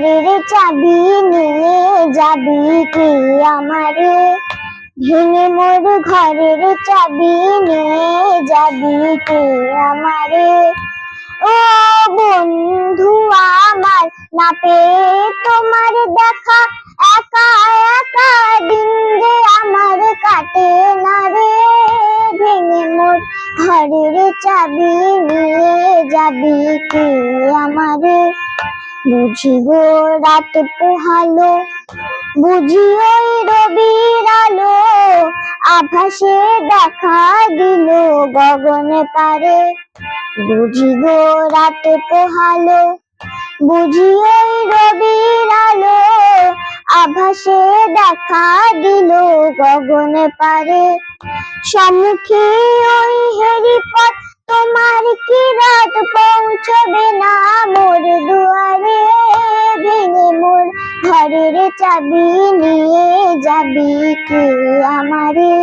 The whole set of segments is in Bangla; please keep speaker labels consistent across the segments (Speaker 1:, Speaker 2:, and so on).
Speaker 1: ঘরের চাবি নিয়ে যাবি কি আমারে? ভেঙে মোর ঘরের চাবি নিয়ে যাবি কি আমারে? ও বন্ধু আমার, না পেয়ে তোমার দেখা, একা একা দিন যে আমার কাটে না রে। ভেঙে মোর ঘরের চাবি নিয়ে যাবি কি আমারে? বুঝি গো রাত পোহালো, বুঝি ওই রবির আলো, আভাসে দেখা দিল গগনে পারে। বুঝি গো রাত পোহালো, বুঝি ওই রবির আলো, আভাসে দেখা দিল গগনে পারে। সম্মুখে ওই হেরিপথ, তোমার কি রাত পৌঁছবে না মোর দুয়ারে? ভেঙে মোর ঘরের চাবি নিয়ে যাবি কি আমারে?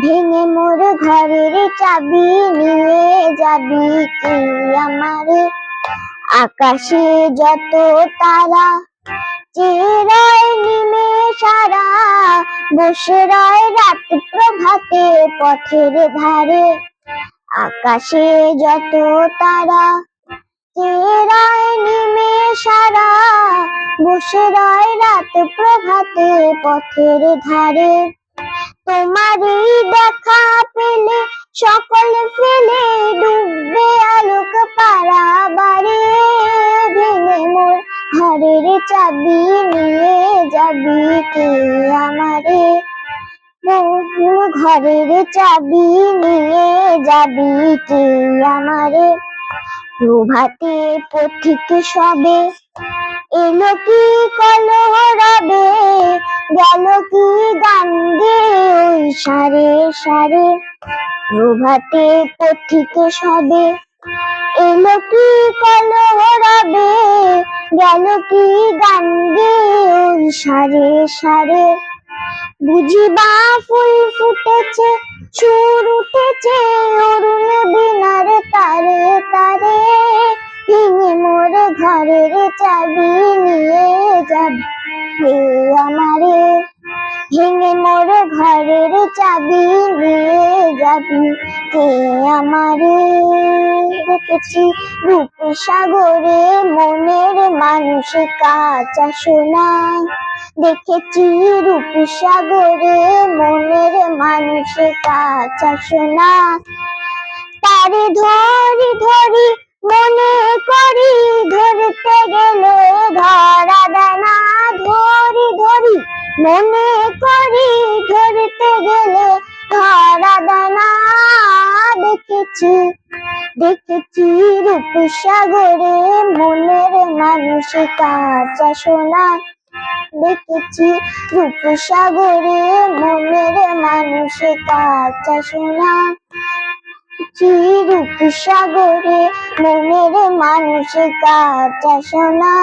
Speaker 1: ভেঙে মোর ঘরের চাবি নিয়ে যাবি কি আমারে? আকাশে যত তারা চেয়ে রয় নিমেষারা, বসে রয় রাত প্রভাতে পথের ধারে। আকাশে যত তারা চেয়ে রয় নিমেষারা, বসে রয় রাত প্রভাতে পথের ধারে। তোমারই দেখা পেলে সকল ফেলে ডুববে আলোক পারাবারে। ভেঙে মোর ঘরের চাবি নিয়ে যাবি কি আমারে? ঘরের চাবি নিয়ে যাবি কি আমারে? প্রভাতে পথিক সবে এলো কি কলহ রবে, গেল কি গান গেয়ে ওই সারে সারে। প্রভাতে পথিক সবে এলো কি কলহ রবে, গেল কি গান গেয়ে ওই সারে সারে। বুঝি বা ফুল ফুটেছে, সুর উঠেছে অরুণ বীণার তারে তারে। ভেঙে মোর ঘরের চাবি নিয়ে যাবি কে আমারে? ভেঙে মোর ঘরের চাবি নিয়ে যাবি কে আমারে? দেখেছি রূপসাগরে মনের মানুষ কাঁচা সোনা, দেখেছি রূপসাগরে মনের মানুষ কাঁচা সোনা। তারে ধরি ধরি মনে করি, ধরতে গেলে ধরা দেয় না। ধরি ধরি মনে করি, ধরতে গেলে ধরা দেয় না। দেখেছি দেখেছি রূপসাগরে মনের মানুষ কাঁচা সোনা, দেখেছি রূপসাগরে মনের মানুষ কাঁচা সোনা। রূপসাগরে মনের মানুষ কাঁচা সোনা।